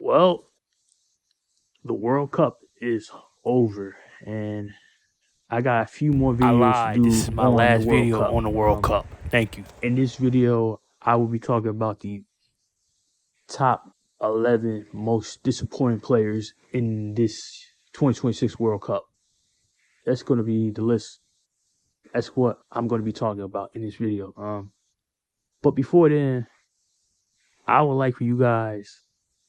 Well, the World Cup is over, and I got a few more I videos to lied. This do is my on the last World video Cup. on the World Cup. Thank you. In this video, I will be talking about the top 11 most disappointing players in this 2026 World Cup. That's going to be the list. That's what I'm going to be talking about in this video. But before then, I would like for you guys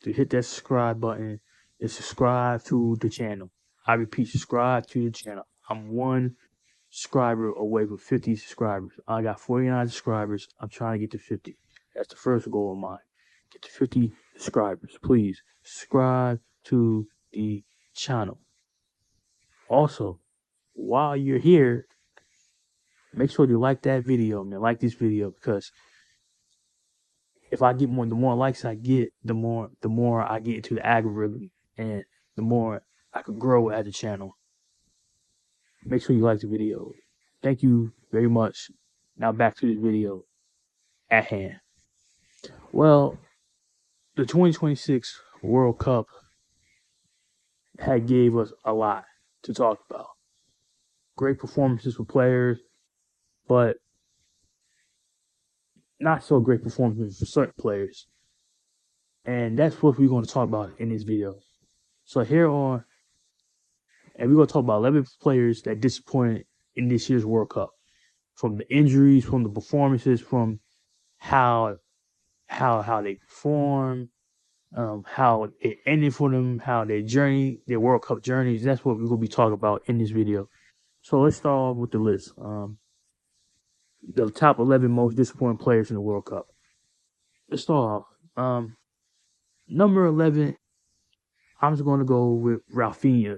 to hit that subscribe button and subscribe to the channel. I repeat, subscribe to the channel. I'm one subscriber away from 50 subscribers. I got 49 subscribers. I'm trying to get to 50. That's the first goal of mine. Get to 50 subscribers. Please subscribe to the channel. Also, while you're here, make sure you like that video, man. Like this video, because if I get more, the more likes I get, the more I get into the algorithm, and the more I could grow as a channel. Make sure you like the video. Thank you very much. Now back to this video at hand. Well, the 2026 World Cup had gave us a lot to talk about. Great performances for players, but not so great performances for certain players. And that's what we're going to talk about in this video. So here on, and we're going to talk about 11 players that disappointed in this year's World Cup. From the injuries, from the performances, from how they perform, how it ended for them, how their journey, their World Cup journeys. That's what we're gonna be talking about in this video. So let's start off with the list. The top 11 most disappointing players in the World Cup. Let's start off. Number 11. I'm just gonna go with Rafinha.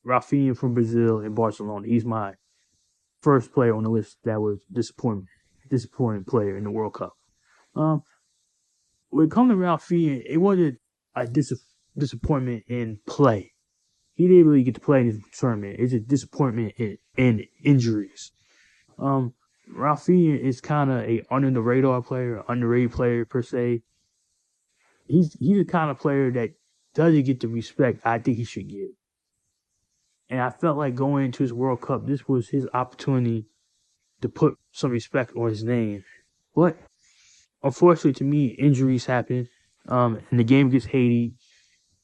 Rafinha from Brazil and Barcelona. He's my first player on the list that was disappointing player in the World Cup. Um, when it comes to Rafinha, it wasn't a disappointment in play. He didn't really get to play in this tournament. It's a disappointment in injuries. Um, Rafinha is kind of a under the radar player, underrated player per se. He's the kind of player that doesn't get the respect I think he should get. And I felt like going into his World Cup, this was his opportunity to put some respect on his name. But unfortunately, to me, injuries happen. And the game against Haiti,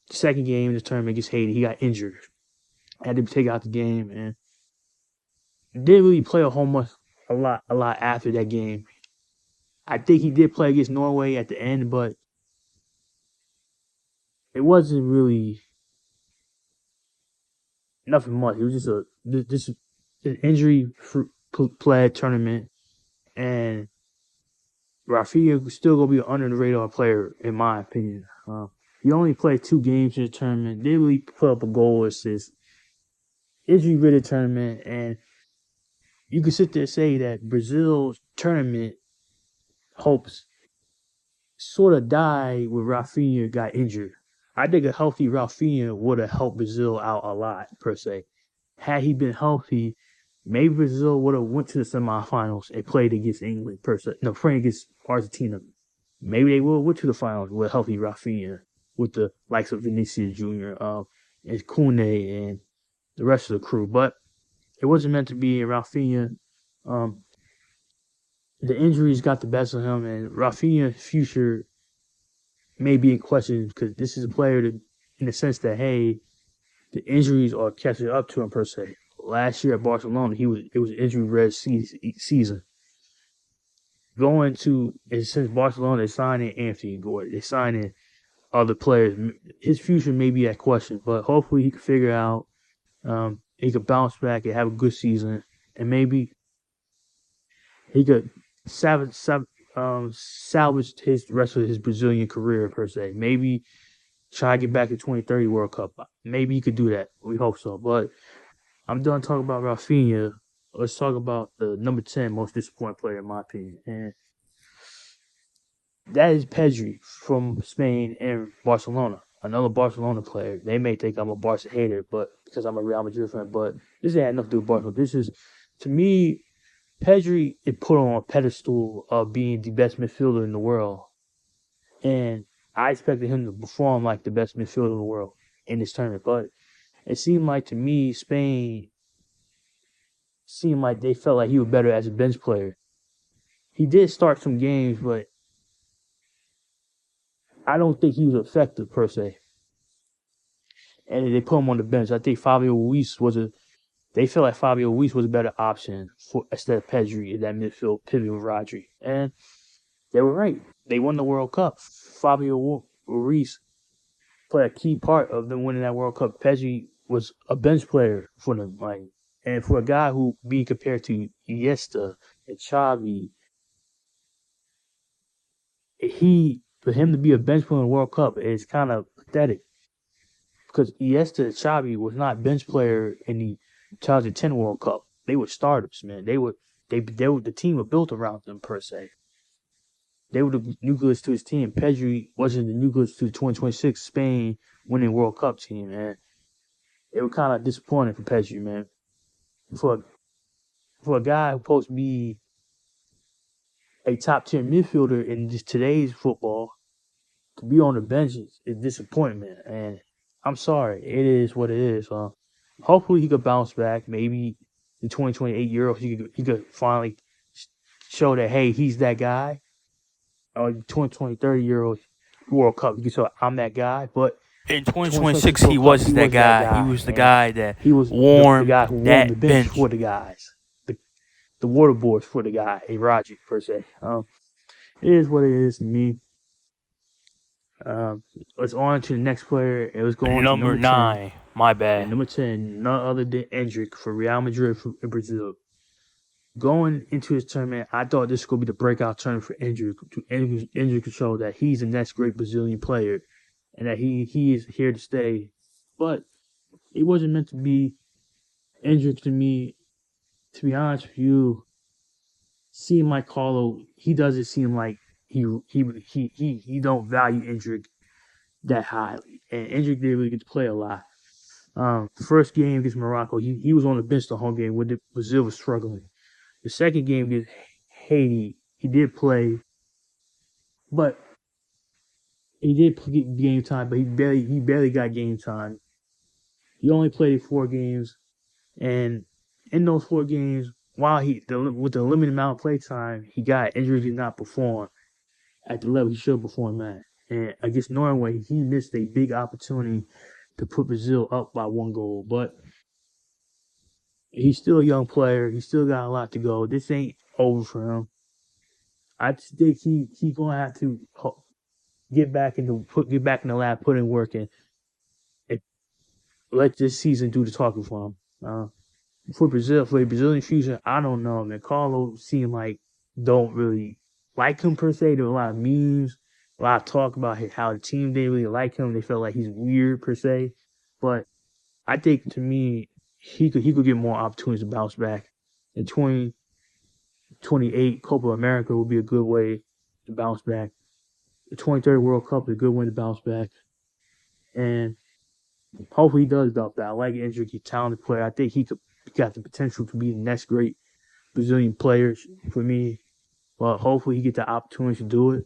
the second game in the tournament against Haiti, he got injured. Had to take out the game, and didn't really play a lot after that game. I think he did play against Norway at the end, but it wasn't really nothing much. It was just an injury plagued tournament, and Rafinha was still gonna be an under the radar player in my opinion. He only played 2 games in the tournament. Didn't really put up a goal or assist. Injury ridden tournament, and you could sit there and say that Brazil's tournament hopes sort of died when Rafinha got injured. I think a healthy Rafinha would have helped Brazil out a lot, per se. Had he been healthy, maybe Brazil would have went to the semifinals and played against England, per se. No, playing against Argentina. Maybe they would have went to the finals with a healthy Rafinha, with the likes of Vinicius Jr., and Kune, and the rest of the crew. But it wasn't meant to be. Rafinha, um, the injuries got the best of him, and Rafinha's future may be in question because this is a player that, in the sense that, hey, the injuries are catching up to him per se. Last year at Barcelona, it was injury red season. Going to, and since Barcelona, they signed in Anthony Gordon, they signed in other players. His future may be at question, but hopefully he can figure out. He could bounce back and have a good season, and maybe he could salvage his rest of his Brazilian career per se. Maybe try to get back to 2030 World Cup. Maybe he could do that. We hope so. But I'm done talking about Rafinha. Let's talk about the number 10 most disappointing player in my opinion, and that is Pedri from Spain and Barcelona. Another Barcelona player. They may think I'm a Barca hater, but because I'm a Real Madrid fan, but this ain't nothing to do with Barcelona. This is, to me, Pedri is put on a pedestal of being the best midfielder in the world. And I expected him to perform like the best midfielder in the world in this tournament, but it seemed like to me Spain seemed like they felt like he was better as a bench player. He did start some games, but I don't think he was effective per se. And they put him on the bench. I think Fabio Luis was a. They felt like Fabio Luis was a better option for instead of Pedri in that midfield pivot with Rodri, and they were right. They won the World Cup. Fabio Luis played a key part of them winning that World Cup. Pedri was a bench player for them, like, and for a guy who being compared to Iniesta and Xavi, for him to be a bench player in the World Cup is kind of pathetic because Iniesta and Xavi was not bench player in the 2010 World Cup. They were starters, man. They were the team was built around them per se. They were the nucleus to his team. Pedri wasn't the nucleus to the 2026 Spain winning World Cup team, man. It was kind of disappointing for Pedri, man. For for a guy who's supposed to be a top tier midfielder in just today's football, to be on the bench is disappointment. And I'm sorry, it is what it is. Hopefully he could bounce back. Maybe the 2028 Euros he could finally show that hey he's that guy. Or 2030 Euros World Cup, you can show I'm that guy. But In the 2026 2026, he World Cup, was he that wasn't that guy. He guy, was the and guy that he was the warmed guy who warmed the that bench bench. for the guys, the water boards for the guy, a Raji per se. It is what it is to me. Um, let's on to the next player. It was going to Number number 10. 9, my And bad. number 10, none other than Endrick for Real Madrid in Brazil. Going into this tournament, I thought this was going to be the breakout tournament for Endrick. Endrick could show that he's the next great Brazilian player and that he is here to stay. But it wasn't meant to be. Endrick to me, to be honest with you, seeing like Carlo, he doesn't seem like he don't value Endrick that highly. And Endrick didn't really get to play a lot. The first game against Morocco, he was on the bench the whole game when Brazil was struggling. The second game against Haiti, he did play, but he did get game time, but he barely got game time. He only played 4 games, and in those 4 games, while with the limited amount of play time he got, injury did not perform at the level he should perform at. And against Norway, he missed a big opportunity to put Brazil up by 1 goal, but he's still a young player. He still got a lot to go. This ain't over for him. I just think he gonna have to get back in the lab, put in work, and let this season do the talking for him. For the Brazilian future, I don't know, man. Carlo seemed like don't really like him per se. There were a lot of memes, a lot of talk about how the team didn't really like him. They felt like he's weird per se, but I think to me he could get more opportunities to bounce back. In 2028 Copa America will be a good way to bounce back. The 2030 World Cup is a good way to bounce back, and hopefully he does bounce back. I like Endrick, he's a talented player. I think he got the potential to be the next great Brazilian player for me. But hopefully he get the opportunity to do it.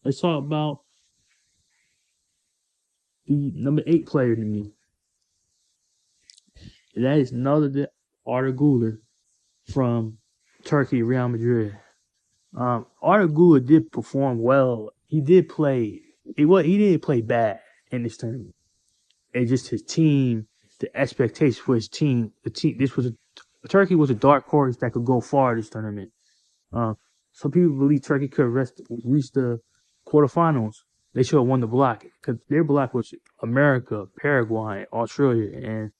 Let's talk about the number 8 player to me. And that is none other than Arda Güler from Turkey, Real Madrid. Arda Güler did perform well. He did play. He didn't play bad in this tournament. And just his team, the expectations for his team. Turkey was a dark horse that could go far this tournament. Some people believe Turkey could reach the quarterfinals. They should have won the block because their block was America, Paraguay, Australia, and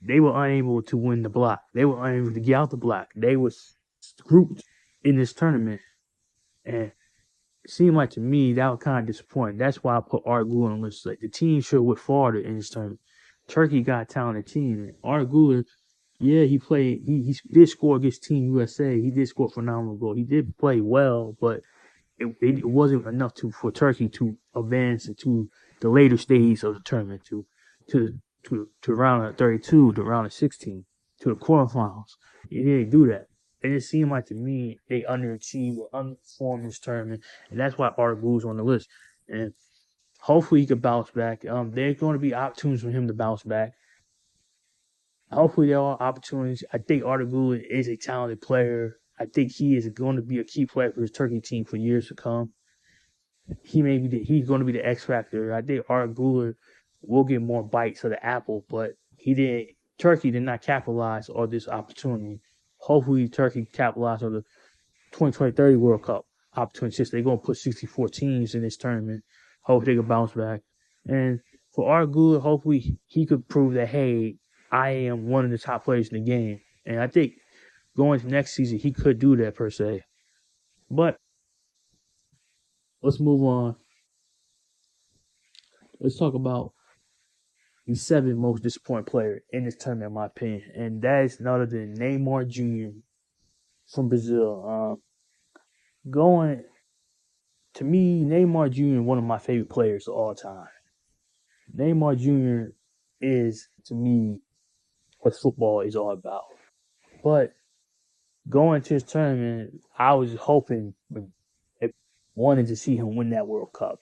they were unable to win the block. They were unable to get out the block. They was grouped in this tournament, and it seemed like to me that was kind of disappointing. That's why I put Arda Güler on the list. Like the team should have went farther in this tournament. Turkey got a talented team. And Arda Güler, yeah, he played. He did score against Team USA. He did score a phenomenal goal. He did play well, but it wasn't enough for Turkey to advance into the later stage of the tournament to round of 32, to round of 16, to the quarterfinals. He didn't do that. it just seemed like to me they underachieved or underperformed this tournament, and that's why Art Blue's on the list. And hopefully he could bounce back. There's going to be opportunities for him to bounce back. Hopefully there are opportunities. I think Arda Güler is a talented player. I think he is going to be a key player for his Turkey team for years to come. He's going to be the X factor. I think Arda Güler will get more bites of the apple, but he did. Turkey did not capitalize on this opportunity. Hopefully Turkey capitalized on the 2023 World Cup opportunity since they're going to put 64 teams in this tournament. Hope they can bounce back. And for Arda Güler, hopefully he could prove that, hey, I am one of the top players in the game. And I think going to next season, he could do that per se. But let's move on. Let's talk about the seventh most disappointing player in this tournament, in my opinion. And that is none other than Neymar Jr. from Brazil. Going to me, Neymar Jr. is one of my favorite players of all time. Neymar Jr. is, to me, what football is all about. But going to this tournament, I was hoping, wanted to see him win that World Cup.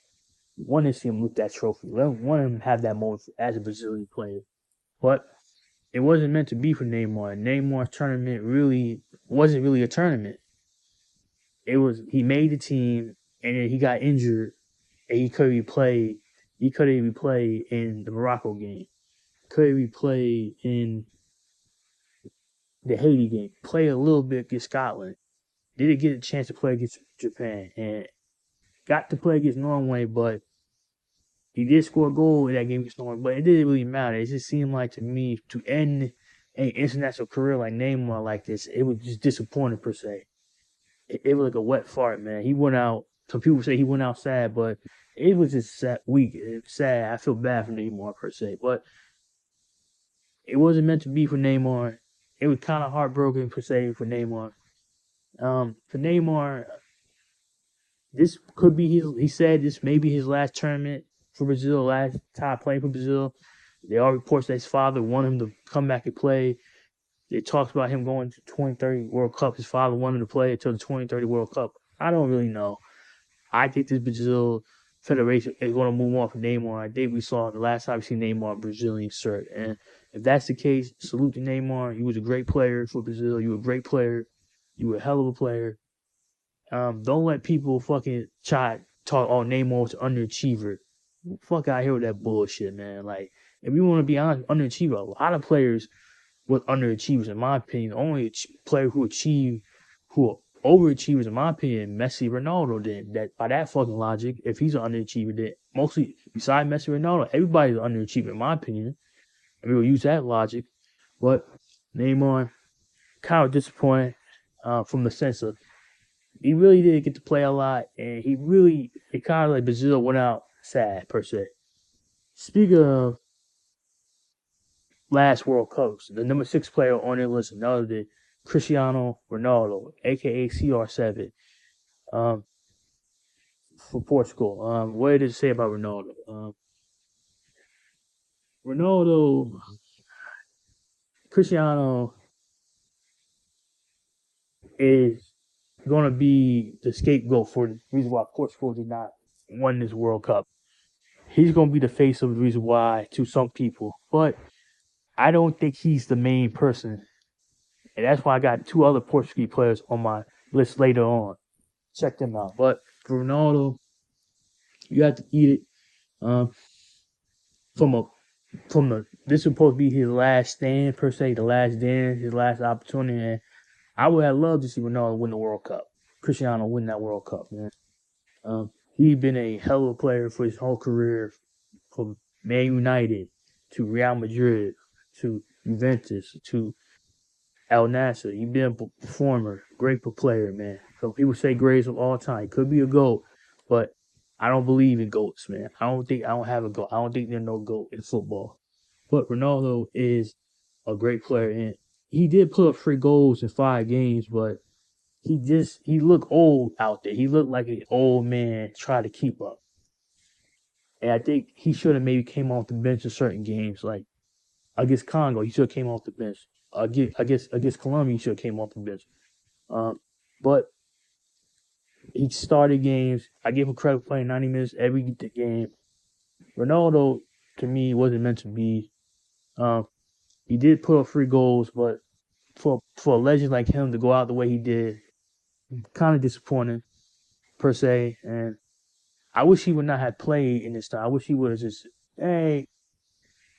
Wanted to see him lift that trophy. Wanted him to have that moment as a Brazilian player. But it wasn't meant to be for Neymar. Neymar's tournament really wasn't really a tournament. It was he made the team and then he got injured and he couldn't even play. He couldn't even play in the Morocco game. Couldn't even play in the Haiti game. Play a little bit against Scotland. Didn't get a chance to play against Japan and got to play against Norway, but he did score a goal in that game against Norway. But it didn't really matter. It just seemed like to me to end an international career like Neymar like this, it was just disappointing per se. It was like a wet fart, man. He went out. Some people say he went out sad, but it was just sad, weak. It was sad. I feel bad for Neymar per se, but it wasn't meant to be for Neymar. It was kind of heartbroken per se for Neymar. For Neymar, this could be his. He said this may be his last tournament for Brazil, last time playing for Brazil. There are reports that his father wanted him to come back and play. It talks about him going to 2030 World Cup. His father wanted to play until the 2030 World Cup. I don't really know. I think this Brazil Federation is going to move on from Neymar. I think we saw the last time we seen Neymar Brazilian shirt. And if that's the case, salute to Neymar. You was a great player for Brazil. You were a great player. You were a hell of a player. Don't let people fucking try talk. Oh, Neymar was an underachiever. Fuck out here with that bullshit, man. Like, if you want to be honest, underachiever. A lot of players were underachievers, in my opinion. The only player who are overachievers, in my opinion, Messi, Ronaldo. Then that by that fucking logic, if he's an underachiever, then mostly besides Messi, Ronaldo, everybody's an underachiever, in my opinion. And we'll use that logic. But Neymar, kind of disappointed from the sense of he really didn't get to play a lot, and it kind of like Brazil went out sad per se. Speaking of last World Cups, the number 6 player on their list, another than Cristiano Ronaldo, aka CR7, um, for Portugal. What did it say about Ronaldo? Ronaldo, Cristiano is going to be the scapegoat for the reason why Portugal did not win this World Cup. He's going to be the face of the reason why to some people, but I don't think he's the main person. And that's why I got 2 other Portuguese players on my list later on. Check them out. But for Ronaldo, you have to eat it. Um, from a from the this is supposed to be his last stand per se, the last dance, his last opportunity. And I would have loved to see Ronaldo win the World Cup. Cristiano win that World Cup, man. He's been a hell of a player for his whole career, from Man United to Real Madrid to Juventus to Al Nasser. He's been a performer, great player, man. So people say greatest of all time. He could be a GOAT, but I don't believe in GOATs, man. I don't have a GOAT. I don't think there's no GOAT in football. But Ronaldo is a great player, and he did put up 3 goals in 5 games, but he looked old out there. He looked like an old man trying to keep up. And I think he should have maybe came off the bench in certain games, like against Congo, he should have came off the bench. I guess against Colombia, he should have came off the bench. But he started games. I gave him credit for playing 90 minutes every game. Ronaldo, to me, wasn't meant to be. Um, he did put up 3 goals, but for a legend like him to go out the way he did, kind of disappointing per se. And I wish he would not have played in this time. I wish he would have just, hey,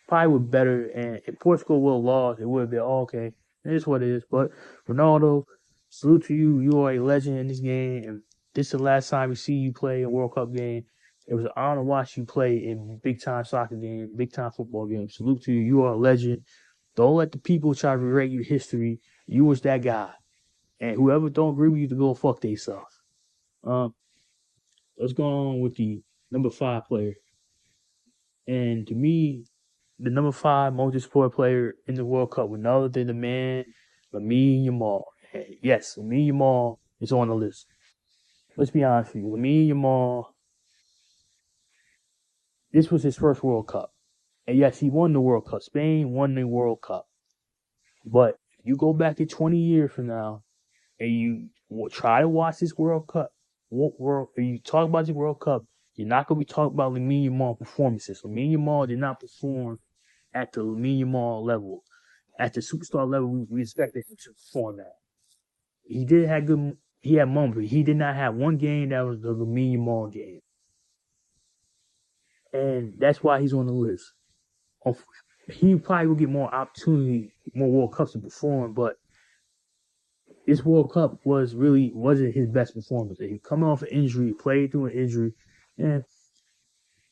probably would better. And if Portugal would have lost, it would have been okay. It is what it is. But Ronaldo, salute to you. You are a legend in this game, and this is the last time we see you play a World Cup game. It was an honor to watch you play in big time soccer game, big time football game. Salute to you. You are a legend. Don't let the people try to rewrite your history. You was that guy. And whoever don't agree with you to go fuck themselves. Um, let's go on with the number 5 player. And to me, the number 5 most supported player in the World Cup was none other than the man, Lamine Yamal. And yes, Lamine Yamal is on the list. Let's be honest with you. Lamine Yamal, this was his first World Cup. And yes, he won the World Cup. Spain won the World Cup. But if you go back to 20 years from now and you try to watch this World Cup, if you talk about this World Cup, you're not going to be talking about Lamine Yamal performances. Lamine Yamal did not perform at the Lamine Yamal level, at the superstar level we expected him to perform at. He did have good. He had moments, but he did not have one game that was the Lamine Yamal game, and that's why he's on the list. He probably will get more opportunity, more World Cups to perform, but this World Cup wasn't his best performance. He coming off an injury, played through an injury, and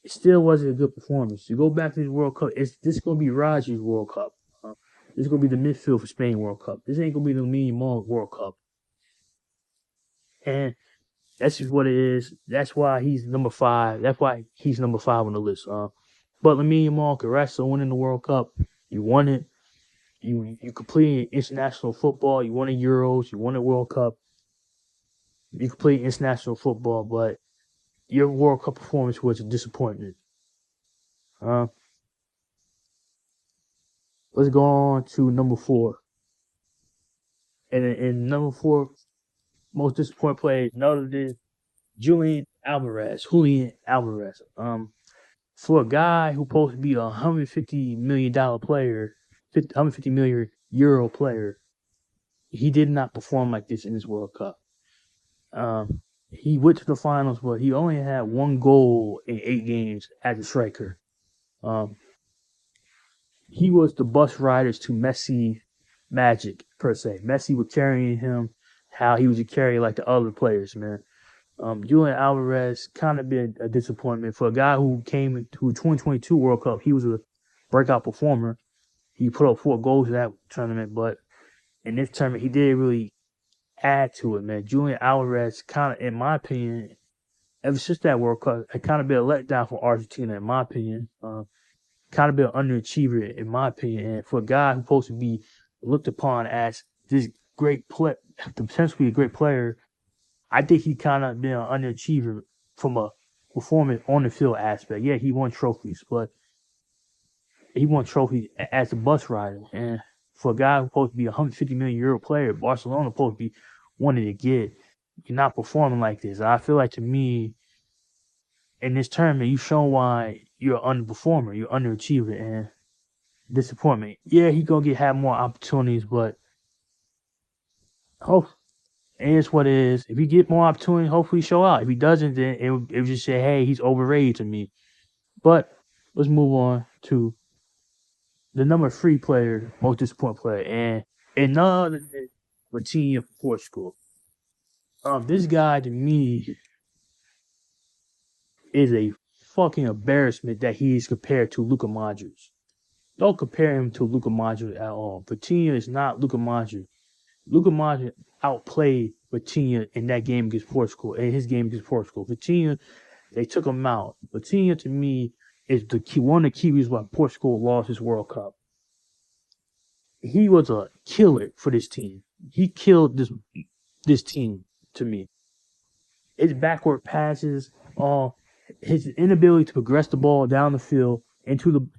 it still wasn't a good performance. You go back to this World Cup, this is gonna be Rodgers World Cup. This is gonna be the midfield for Spain World Cup. This ain't gonna be the Lamine Yamal World Cup. And that's just what it is. That's why he's number 5. That's why he's number 5 on the list. But Lamine Yamal, congrats on winning the World Cup. You won it. You completed international football. You won the Euros. You won the World Cup. You completed international football, but your World Cup performance was a disappointment. Uh, let's go on to number 4. And number 4 most disappointing player, none of this, Julian Alvarez. For a guy who's supposed to be a $150 million player, 150 million euro player, he did not perform like this in this World Cup. He went to the finals, but he only had 1 goal in 8 games as a striker. He was the bus riders to Messi magic per se. Messi was carrying him how he was carrying like the other players, man. Julian Alvarez kind of been a disappointment for a guy who came to 2022 World Cup. He was a breakout performer. He put up 4 goals in that tournament, but in this tournament, he didn't really add to it, man. Julian Alvarez kind of, in my opinion, ever since that World Cup, it kind of been a letdown for Argentina, in my opinion. Kind of been an underachiever, in my opinion. And for a guy who's supposed to be looked upon as this great player, potentially a great player, I think he kind of been an underachiever from a performance on the field aspect. Yeah, he won trophies, but he won trophies as a bus rider. And for a guy who's supposed to be a €150 million player, Barcelona supposed to be wanting to get, you're not performing like this. I feel like to me, in this tournament, you've shown why you're an underperformer, you're an underachiever, and disappointment. Yeah, he gonna have more opportunities, but hope it is what it is. If he get more opportunity, hopefully show out. If he doesn't, then it would just say, hey, he's overrated to me. But let's move on to the number 3 player, most disappointing player, and none other than Ratinha for Portugal. This guy to me is a fucking embarrassment that he's compared to Luka Modric. Don't compare him to Luka Modric at all. Ratinha is not Luka Modric. Luka Modric outplayed Ratinha in that game against Portugal, in his game against Portugal. Ratinha, they took him out. Ratinha, to me, is one of the key reasons why Portugal lost his World Cup. He was a killer for this team. He killed this team to me. His backward passes, his inability to progress the ball down the field into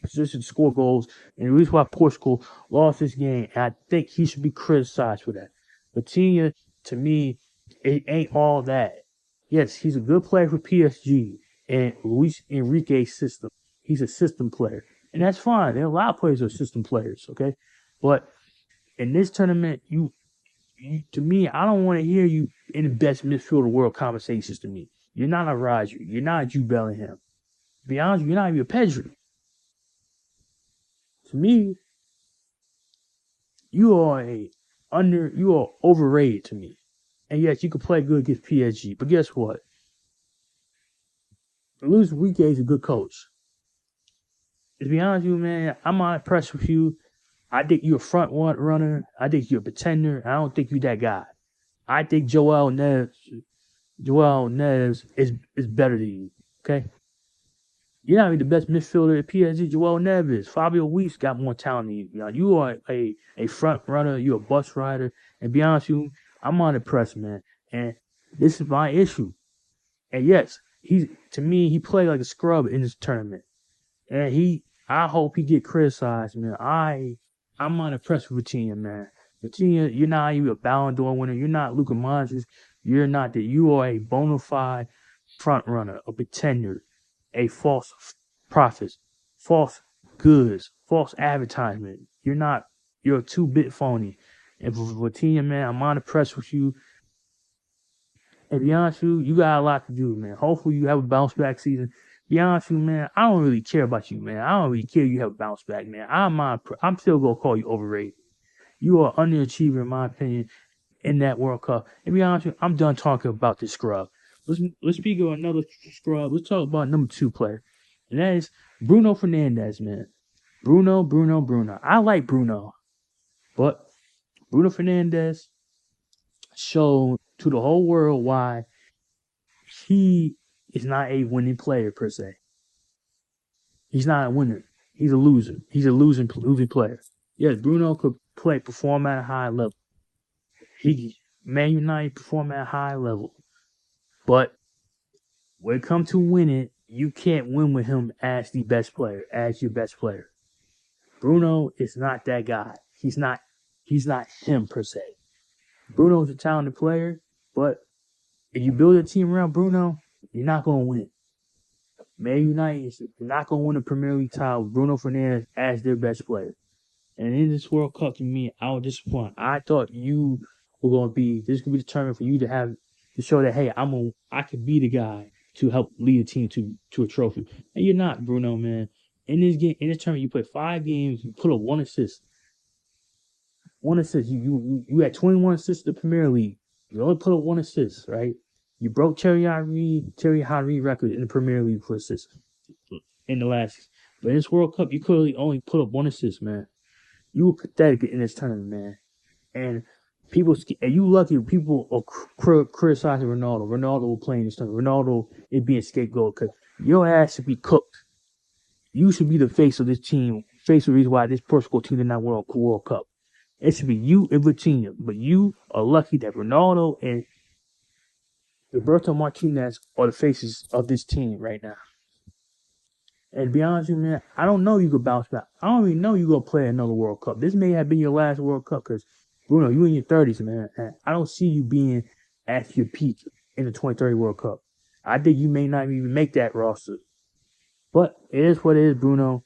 position to score goals, and the reason why Portugal lost this game. And I think he should be criticized for that. Vitinha, to me, it ain't all that. Yes, he's a good player for PSG and Luis Enrique's system. He's a system player, and that's fine. There are a lot of players who are system players, okay? But in this tournament, to me, I don't want to hear you in the best midfielder world conversations. To me, you're not a Roger. You're not a Jude Bellingham. To be honest, you're not even a Pedri. To me, you are overrated to me. And yes, you can play good against PSG, but guess what? Luis Enrique is a good coach. To be honest with you, man, I'm not impressed with you. I think you're a front runner. I think you're a pretender. I don't think you're that guy. I think Joel Neves is better than you. Okay? You're not even the best midfielder at PSG. Joel Neves. Fabio Weiss got more talent than you. You are a front runner. You're a bus rider. And be honest with you, I'm not impressed, man. And this is my issue. And yes, to me, he played like a scrub in this tournament. And I hope he get criticized, man. I'm not impressed with Vitinha, man. Vitinha, you're not even a Ballon d'Or winner. You're not Luka Modric. You're not that. You are a bona fide front runner, a pretender, a false prophet, false goods, false advertisement. You're not. You're a two-bit phony. And for Vitinha, man, I'm not impressed with you. And be honest with you, you got a lot to do, man. Hopefully you have a bounce back season. Be honest with you, man, I don't really care about you, man. I don't really care you have a bounce back, man. I'm still gonna call you overrated. You are an underachiever in my opinion in that World Cup. And be honest with you, I'm done talking about this scrub. Let's speak of another scrub. Let's talk about number 2 player. And that is Bruno Fernandes, man. Bruno. I like Bruno, but Bruno Fernandes showed to the whole world why he is not a winning player per se. He's not a winner. He's a loser. He's a losing player. Yes, Bruno could perform at a high level. Man United perform at a high level. But when it comes to winning, you can't win with him as the best player, as your best player. Bruno is not that guy. He's not him per se. Bruno's a talented player, but if you build a team around Bruno, you're not gonna win. Man United is not going to win the Premier League title with Bruno Fernandes as their best player. And in this World Cup, to me, I was disappointed. I thought you were going to be, this could be determined for you to show that, hey, I could be the guy to help lead a team to a trophy. And you're not, Bruno, man. In this tournament, you played 5 games, you put up 1 assist. 1 assist. You had 21 assists in the Premier League. You only put up 1 assist, right? You broke Thierry Henry record in the Premier League for assists in the last. But in this World Cup, you could only put up 1 assist, man. You were pathetic in this tournament, man. And you lucky people are criticizing Ronaldo. Ronaldo will play in this tournament. Ronaldo is being scapegoat because your ass should be cooked. You should be the face of this team. Face of the reason why this Portugal team did not win a World Cup. It should be you and Vitinha. But you are lucky that Ronaldo and Roberto Martinez are the faces of this team right now. And to be honest with you, man, I don't know you could bounce back. I don't even know you gonna play another World Cup. This may have been your last World Cup because, Bruno, you in your 30s, man. And I don't see you being at your peak in the 2030 World Cup. I think you may not even make that roster. But it is what it is, Bruno.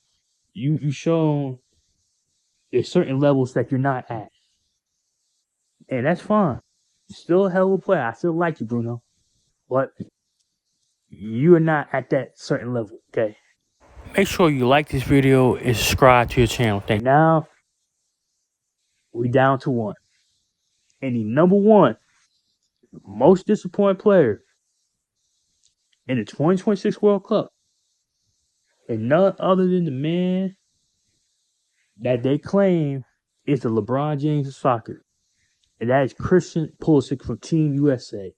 You show there's certain levels that you're not at. And that's fine. You're still a hell of a player. I still like you, Bruno. But you're not at that certain level, okay? Make sure you like this video and subscribe to your channel. Now, we down to 1. And the number 1 most disappointing player in the 2026 World Cup and none other than the man that they claim is the LeBron James of soccer. And that is Christian Pulisic from Team USA.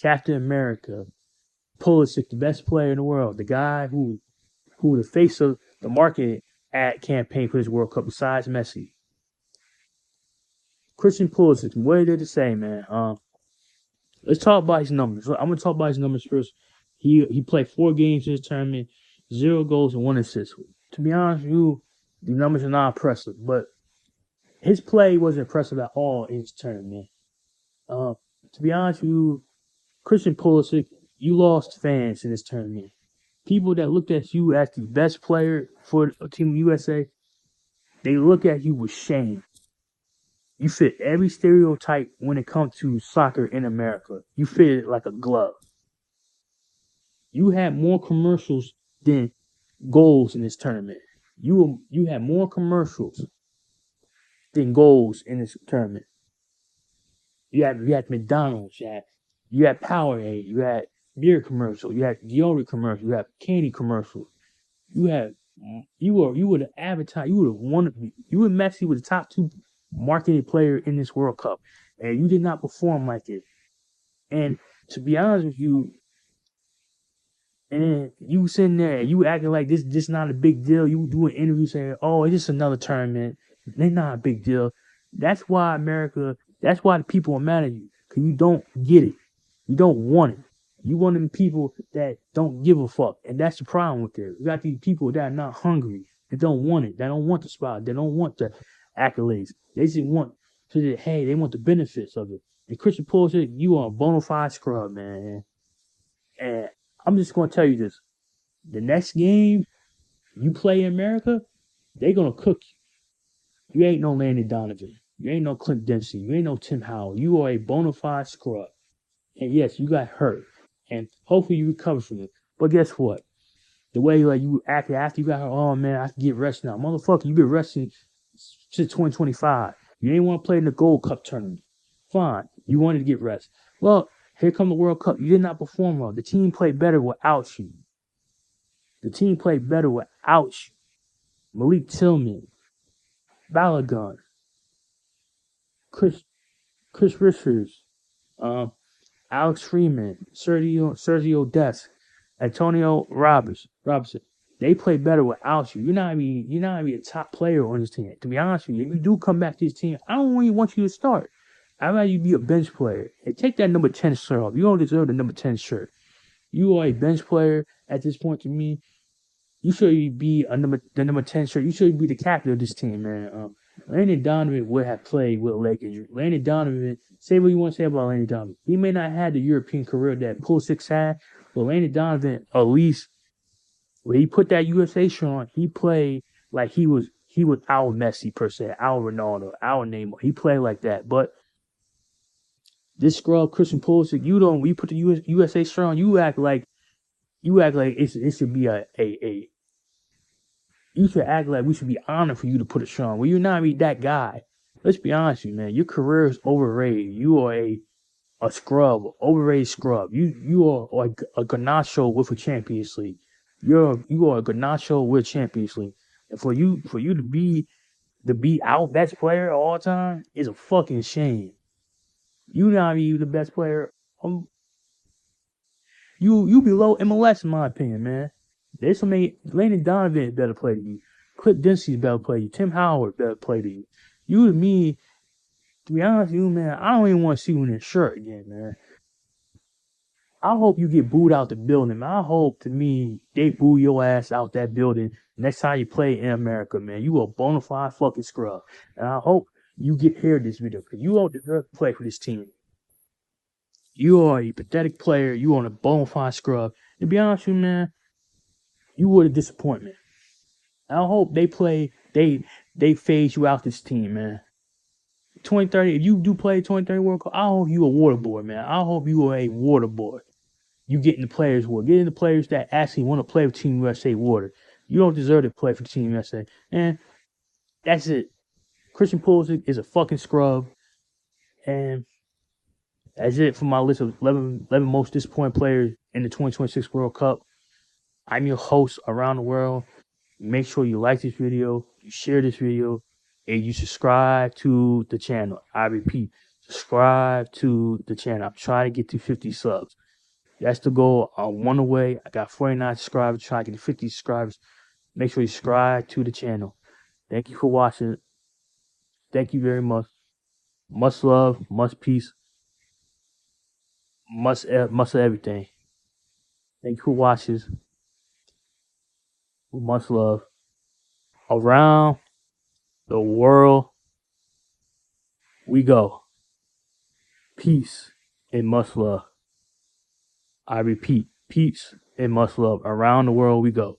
Captain America. Pulisic, the best player in the world. The guy who the face of the marketing ad campaign for this World Cup besides Messi. Christian Pulisic, what did it say, man? Let's talk about his numbers. I'm gonna talk about his numbers first. He played 4 games in this tournament, 0 goals and 1 assist. To be honest with you, the numbers are not impressive, but his play wasn't impressive at all in this tournament. Uh, to be honest with you, Christian Pulisic, you lost fans in this tournament. People that looked at you as the best player for Team USA, they look at you with shame. You fit every stereotype when it comes to soccer in America. You fit it like a glove. You had more commercials than goals in this tournament. You had more commercials than goals in this tournament. You had McDonald's, you had Powerade, you had beer commercial, you had deodorant commercial, you had candy commercial. You had you would have advertised, you would have won. You and Messi were the top two marketed player in this World Cup, and you did not perform like it. And to be honest with you, and then you sitting there, you acting like this not a big deal. You doing interviews saying, "Oh, it's just another tournament. They're not a big deal." That's why America. That's why the people are mad at you because you don't get it. You don't want it. You want them people that don't give a fuck, and that's the problem with it. You got these people that are not hungry. They don't want it. They don't want the spot. They don't want the accolades. They just want to. Hey, they want the benefits of it. And Christian Pulisic, you are a bona fide scrub, man. And I'm just gonna tell you this: the next game you play in America, they gonna cook you. You ain't no Landon Donovan. You ain't no Clint Dempsey. You ain't no Tim Howard. You are a bona fide scrub. And yes, you got hurt, and hopefully you recover from it. But guess what? The way like you acted after you got hurt, oh man, I can get rest now, motherfucker. You been resting since 2025. You ain't want to play in the Gold Cup tournament. Fine, you wanted to get rest. Well, here come the World Cup. You did not perform well. The team played better without you. The team played better without you. Malik Tillman, Balogun, Chris Chris Richards, um, Alex Freeman, Sergio Dest, Antonio Robinson. They play better without you. You're not even a top player on this team. To be honest with you, if you do come back to this team, I don't really want you to start. I'd rather you be a bench player. Hey, take that number 10 shirt off. You don't deserve the number 10 shirt. You are a bench player at this point to me. You should be the number 10 shirt. You should be the captain of this team, man. Landon Donovan would have played with a leg injury. Landon Donovan, say what you want to say about Landon Donovan. He may not have the European career that Pulisic had, but Landon Donovan, at least when he put that USA shirt on, he played like he was our Messi per se, our Ronaldo, our Neymar. He played like that. But this scrub Christian Pulisic, you don't. When you put the USA shirt on, you act like it should be a you should act like we should be honored for you to put a show on. Well, you're not even that guy. Let's be honest with you, man. Your career is overrated. You are a scrub, overrated scrub. You are like a Ganacho with a Champions League. You are a Ganacho with Champions League. And for you to be our best player all time is a fucking shame. You not even the best player. Um, you below MLS in my opinion, man. There's so many. Landon Donovan better play than you. Clint Dempsey's better play than you. Tim Howard better play than you. You to me, to be honest with you, man, I don't even want to see you in that shirt again, man. I hope you get booed out the building, man. I hope to me they boo your ass out that building next time you play in America, man. You a bona fide fucking scrub. And I hope you get here this video because you don't deserve to play for this team. You are a pathetic player. You are a bona fide scrub. To be honest with you, man, you were a disappointment. I hope they phase you out this team, man. 2030, if you do play 2030 World Cup, I hope you a water boy, man. I hope you are a water boy. You getting the players water. Getting the players that actually want to play with Team USA water. You don't deserve to play for Team USA. And that's it. Christian Pulisic is a fucking scrub. And that's it for my list of 11 most disappointing players in the 2026 World Cup. I'm your host around the world. Make sure you like this video, you share this video, and you subscribe to the channel. I repeat, subscribe to the channel. I'm trying to get to 50 subs. That's the goal. I'm one away. I got 49 subscribers. Trying to get to 50 subscribers. Make sure you subscribe to the channel. Thank you for watching. Thank you very much. Much love, much peace, much of everything. Thank you for watching. Much love. Around the world we go. peace and much love. I repeat, peace and much love. Around the world we go.